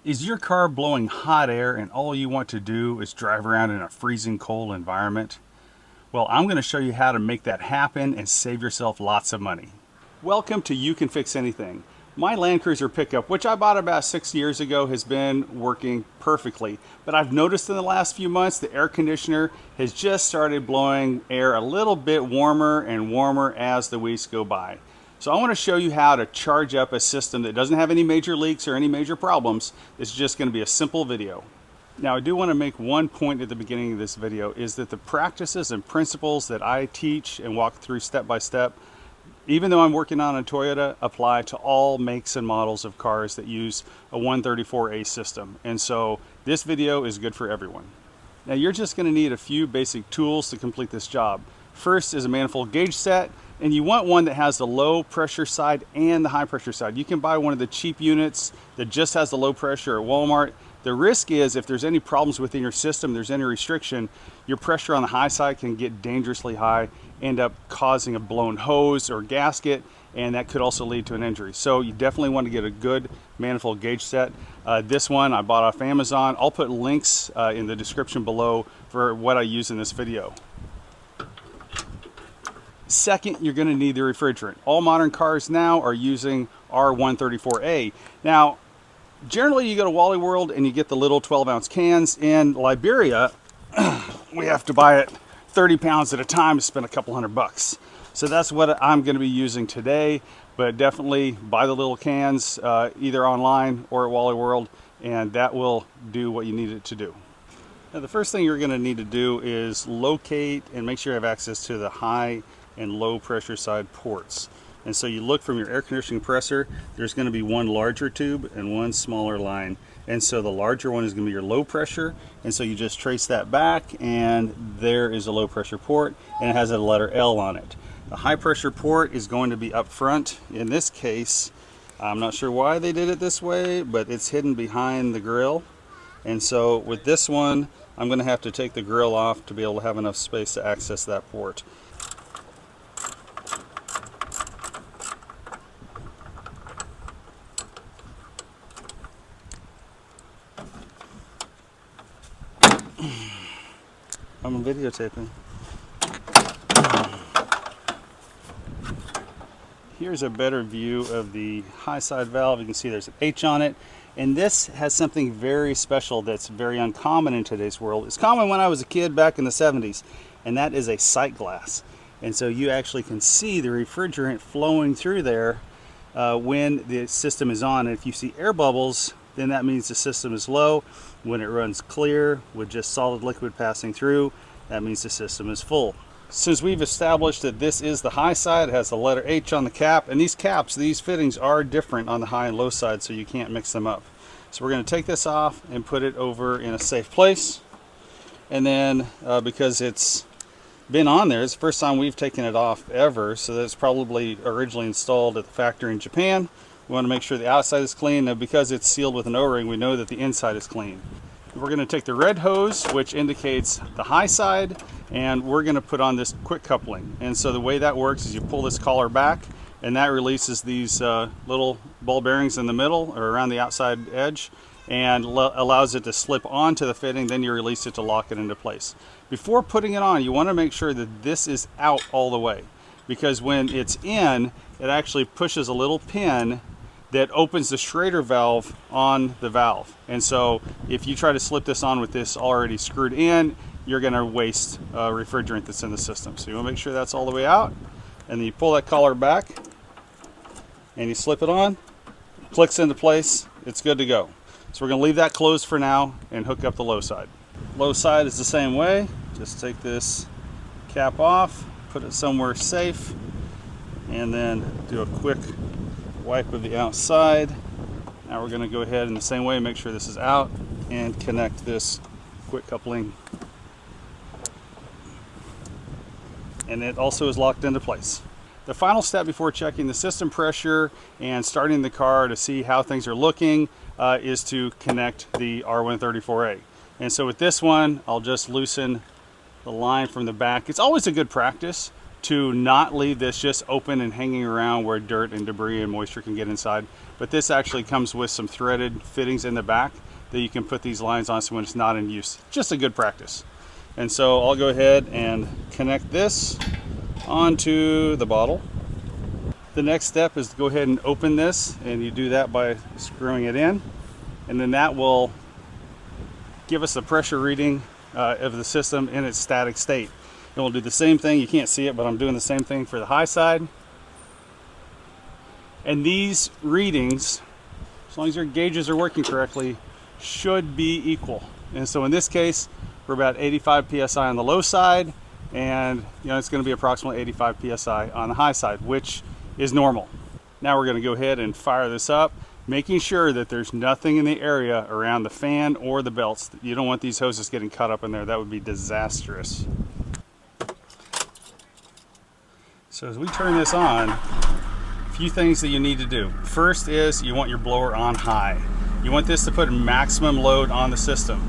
Is your car blowing hot air and all you want to do is drive around in a freezing cold environment? Well, I'm going to show you how to make that happen and save yourself lots of money. Welcome to You Can Fix Anything. My Land Cruiser pickup, which I bought about 6 years ago, has been working perfectly. But I've noticed in the last few months the air conditioner has just started blowing air a little bit warmer and warmer as the weeks go by. So I want to show you how to charge up a system that doesn't have any major leaks or any major problems. It's just going to be a simple video. Now I do want to make one point at the beginning of this video, is that the practices and principles that I teach and walk through step by step, even though I'm working on a Toyota, apply to all makes and models of cars that use a 134A system. And so this video is good for everyone. Now you're just going to need a few basic tools to complete this job. First is a manifold gauge set, and you want one that has the low pressure side and the high pressure side. You can buy one of the cheap units that just has the low pressure at Walmart. The risk is if there's any problems within your system, there's any restriction, your pressure on the high side can get dangerously high, end up causing a blown hose or gasket, and that could also lead to an injury. So you definitely want to get a good manifold gauge set. This one I bought off Amazon. I'll put links in the description below for what I use in this video. Second, you're going to need the refrigerant. All modern cars now are using R134A. Now, generally you go to Wally World and you get the little 12-ounce cans. In Liberia, we have to buy it 30 pounds at a time to spend a couple $100. So that's what I'm going to be using today, but definitely buy the little cans either online or at Wally World, and that will do what you need it to do. Now, the first thing you're going to need to do is locate and make sure you have access to the high and low pressure side ports. And so you look from your air conditioning compressor, there's going to be one larger tube and one smaller line. And so the larger one is going to be your low pressure. And so you just trace that back, and there is a low pressure port, and it has a letter L on it. The high pressure port is going to be up front. In this case, I'm not sure why they did it this way, but it's hidden behind the grill. And so with this one, I'm going to have to take the grill off to be able to have enough space to access that port. I'm videotaping. Here's a better view of the high side valve. You can see there's an H on it. And this has something very special that's very uncommon in today's world. It's common when I was a kid back in the 70s, and that is a sight glass. And so you actually can see the refrigerant flowing through there when the system is on. And if you see air bubbles, then that means the system is low. When it runs clear with just solid liquid passing through, that means the system is full. Since we've established that this is the high side, it has the letter H on the cap, and these caps, these fittings are different on the high and low side, so you can't mix them up. So we're going to take this off and put it over in a safe place. And then because it's been on there, it's the first time we've taken it off ever, so that's probably originally installed at the factory in Japan. We want to make sure the outside is clean. Now, because it's sealed with an O-ring, we know that the inside is clean. We're going to take the red hose, which indicates the high side, and we're going to put on this quick coupling. And so the way that works is you pull this collar back, and that releases these little ball bearings in the middle or around the outside edge, and allows it to slip onto the fitting. Then you release it to lock it into place. Before putting it on, you want to make sure that this is out all the way, because when it's in, it actually pushes a little pin that opens the Schrader valve on the valve. And so if you try to slip this on with this already screwed in, you're going to waste refrigerant that's in the system. So you want to make sure that's all the way out, and then you pull that collar back and you slip it on, clicks into place, it's good to go. So we're going to leave that closed for now and hook up the low side. Low side is the same way. Just take this cap off, put it somewhere safe, and then do a quick wipe of the outside. Now we're going to go ahead in the same way, make sure this is out, and connect this quick coupling. And it also is locked into place. The final step before checking the system pressure and starting the car to see how things are looking is to connect the R134A. And so with this one, I'll just loosen the line from the back. It's always a good practice to not leave this just open and hanging around where dirt and debris and moisture can get inside. But this actually comes with some threaded fittings in the back that you can put these lines on so when it's not in use. Just a good practice. And so I'll go ahead and connect this onto the bottle. The next step is to go ahead and open this, and you do that by screwing it in, and then that will give us the pressure reading of the system in its static state. And we'll do the same thing. You can't see it, but I'm doing the same thing for the high side. And these readings, as long as your gauges are working correctly, should be equal. And so in this case, we're about 85 psi on the low side, and it's going to be approximately 85 psi on the high side, which is normal. Now we're going to go ahead and fire this up, making sure that there's nothing in the area around the fan or the belts. You don't want these hoses getting caught up in there. That would be disastrous. So as we turn this on, a few things that you need to do. First is you want your blower on high. You want this to put maximum load on the system.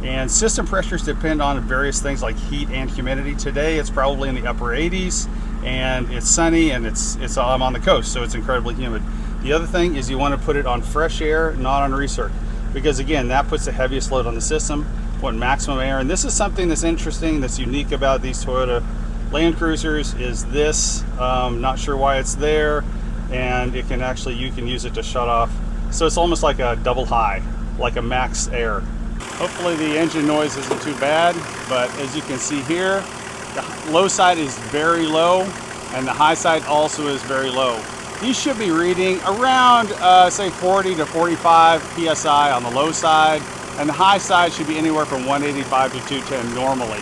And system pressures depend on various things like heat and humidity. Today it's probably in the upper 80s, and it's sunny, and I'm on the coast, so it's incredibly humid. The other thing is you want to put it on fresh air, not on recirc, because again, that puts the heaviest load on the system. Want maximum air, and this is something that's interesting, that's unique about these Toyota Land Cruisers, is this. Not sure why it's there, and you can use it to shut off. So it's almost like a double high, like a max air. Hopefully the engine noise isn't too bad, but as you can see here, the low side is very low, and the high side also is very low. These should be reading around, say 40 to 45 psi on the low side, and the high side should be anywhere from 185 to 210 normally.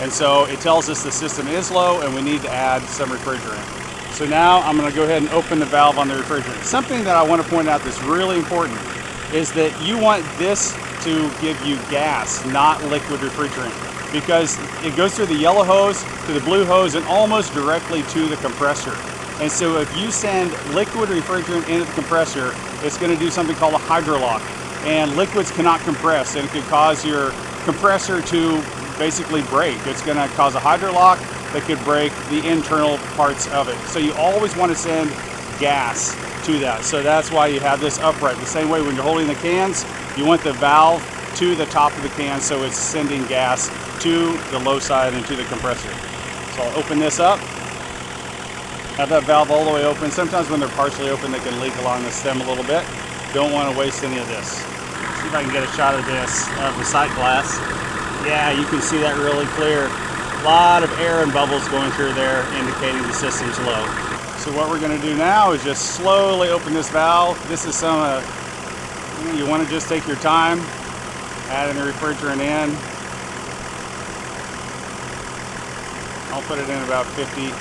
And so it tells us the system is low and we need to add some refrigerant. So now I'm going to go ahead and open the valve on the refrigerant. Something that I want to point out that's really important is that you want this to give you gas, not liquid refrigerant, because it goes through the yellow hose to the blue hose and almost directly to the compressor. And so if you send liquid refrigerant into the compressor, it's going to do something called a hydrolock. And liquids cannot compress, and it could cause your compressor to basically break. It's going to cause a hydrolock that could break the internal parts of it. So you always want to send gas to that. So that's why you have this upright. The same way when you're holding the cans, you want the valve to the top of the can so it's sending gas to the low side and to the compressor. So I'll open this up. Have that valve all the way open. Sometimes when they're partially open, they can leak along the stem a little bit. Don't want to waste any of this. See if I can get a shot of this, of the sight glass. Yeah, you can see that really clear. A lot of air and bubbles going through there, indicating the system's low. So what we're going to do now is just slowly open this valve. This is you want to just take your time, adding the refrigerant in. I'll put it in about 50.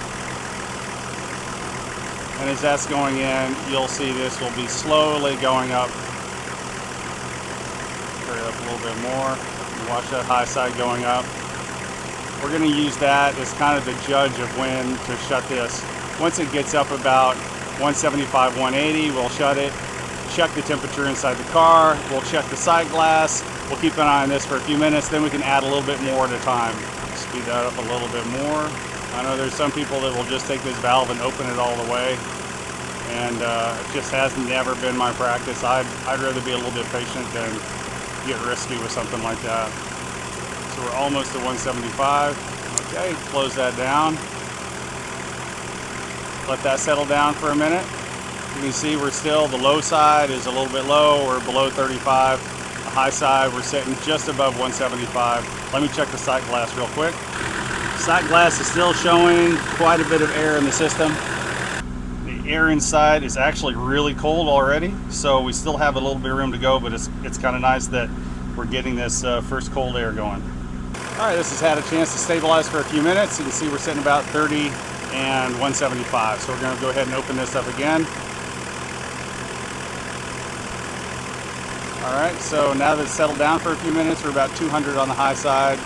And as that's going in, you'll see this will be slowly going up. Turn it up a little bit more. Watch that high side going up. We're going to use that as kind of the judge of when to shut this. Once it gets up about 175, 180, we'll shut it. Check the temperature inside the car. We'll check the sight glass. We'll keep an eye on this for a few minutes. Then we can add a little bit more at a time. Speed that up a little bit more. I know there's some people that will just take this valve and open it all the way, and it just has never been my practice. I'd rather be a little bit patient than get risky with something like that. So we're almost at 175. Okay, close that down. Let that settle down for a minute. You can see the low side is a little bit low. We're below 35. The high side, we're sitting just above 175. Let me check the sight glass real quick. Sight glass is still showing quite a bit of air in the system. The air inside is actually really cold already, so we still have a little bit of room to go, but it's kind of nice that we're getting this first cold air going. All right, this has had a chance to stabilize for a few minutes. You can see we're sitting about 30 and 175. So we're going to go ahead and open this up again. All right, so now that it's settled down for a few minutes, we're about 200 on the high side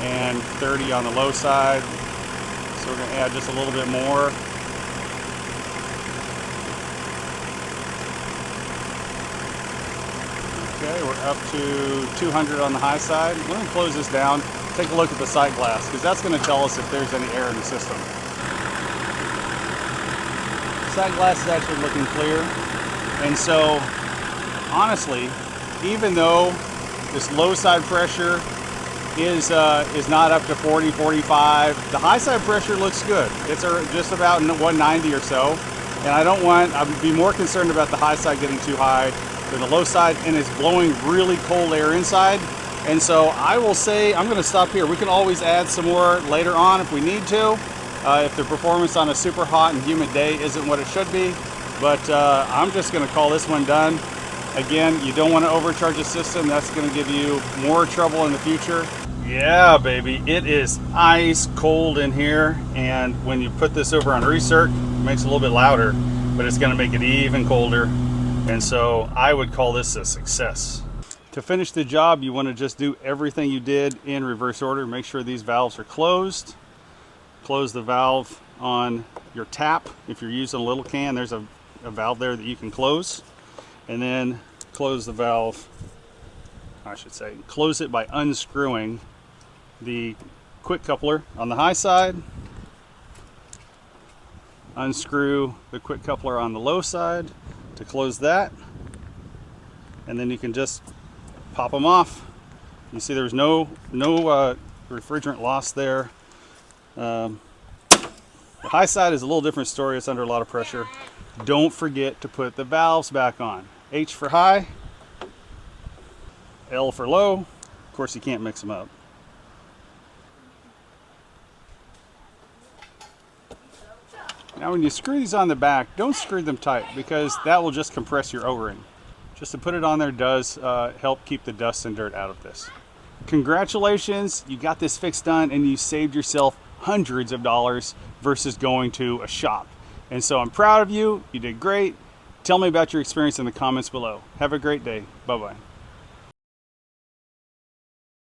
and 30 on the low side. So we're going to add just a little bit more. Okay, we're up to 200 on the high side. Let me close this down. Take a look at the sight glass, because that's going to tell us if there's any air in the system. side glass is actually looking clear. And so, honestly, even though this low side pressure is not up to 40, 45, the high side pressure looks good. It's just about 190 or so. And I'd be more concerned about the high side getting too high than the low side, and it's blowing really cold air inside. And so I will say I'm going to stop here. We can always add some more later on if we need to, if the performance on a super hot and humid day isn't what it should be. But I'm just going to call this one done. Again, you don't want to overcharge the system. That's going to give you more trouble in the future. Yeah, baby, it is ice cold in here, and when you put this over on recirc, it makes it a little bit louder, but it's going to make it even colder. And so I would call this a success. To finish the job, you want to just do everything you did in reverse order. Make sure these valves are closed. Close the valve on your tap. If you're using a little can, there's a valve there that you can close. And then close the valve, I should say, close it by unscrewing the quick coupler on the high side. Unscrew the quick coupler on the low side to close that. And then you can just pop them off. You see there's no refrigerant loss there. The high side is a little different story. It's under a lot of pressure. Don't forget to put the valves back on. H for high, L for low. Of course, you can't mix them up. Now when you screw these on the back, don't screw them tight, because that will just compress your O-ring. Just to put it on there does help keep the dust and dirt out of this. Congratulations, you got this fixed done, and you saved yourself hundreds of dollars versus going to a shop. And so I'm proud of you. You did great. Tell me about your experience in the comments below. Have a great day. Bye-bye.